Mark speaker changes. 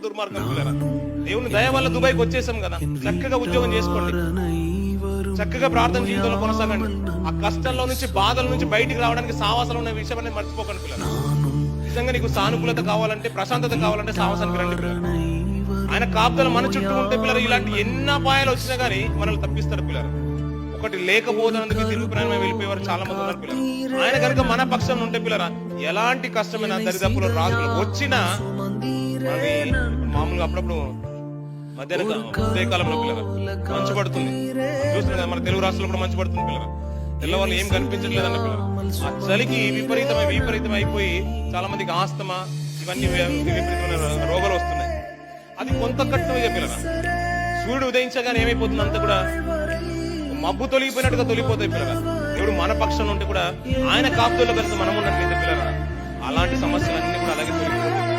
Speaker 1: దుర్మార్గం పిల్లరా. దేవుని దయ వల్ల దుబాయ్కి వచ్చేసాం కదా, చక్కగా ఉద్యోగం చేసుకోండి, చక్కగా ప్రార్థన జీవితంలో కొనసాగండి. ఆ కష్టంలో నుంచి బాధల నుంచి బయటికి రావడానికి సావాసాలు ఉన్న విషయం అనేది మర్చిపోకండి పిల్లలు. నిజంగా నీకు సానుకూలత కావాలంటే, ప్రశాంతత కావాలంటే సావాసానికి రండి పిల్లలు. ఆయన కాపుదల మన చుట్టూ ఉంటే పిల్లలు ఇలాంటి ఎన్ని అపాయాలు వచ్చినా గానీ మనల్ని తప్పిస్తారు పిల్లలు. ఒకటి లేకపోతున్నందుకు తిరుగు ప్రయాణం వెళ్ళిపోయేవారు చాలా మంది ఉన్నారు పిల్లలు. ఆయన కనుక మన పక్షం ఉంటే పిల్లరా ఎలాంటి కష్టమైన దరిదాపులు రాజులు వచ్చినా అది మామూలుగా అప్పుడప్పుడు మధ్యాహ్న ఉదయకాలంలో పిల్లరా మంచు పడుతుంది, చూస్తుంది కదా మన తెలుగు రాష్ట్రాల్లో కూడా మంచు పడుతుంది పిల్లరా. తెల్లవాళ్ళు ఏం కనిపించట్లేదన్న పిల్లలు. ఆ చలికి విపరీతం అయిపోయి చాలా మందికి ఆస్తమా ఇవన్నీ విపరీతమైన రోగాలు వస్తున్నాయి. అది కొంత కట్టమే పిల్లరా. సూర్యుడు ఉదయించగానే ఏమైపోతుంది అంతా కూడా మబ్బు తొలగిపోయినట్టుగా తొలిగిపోతాయి పిల్లరా. దేవుడు మన పక్షంలో ఉంటే కూడా ఆయన కాపుదల్లో కలిసి మనం ఉన్నట్లయితే పిల్లరా అలాంటి సమస్యలన్నీ కూడా అలాగే తొలగిపోతాయి.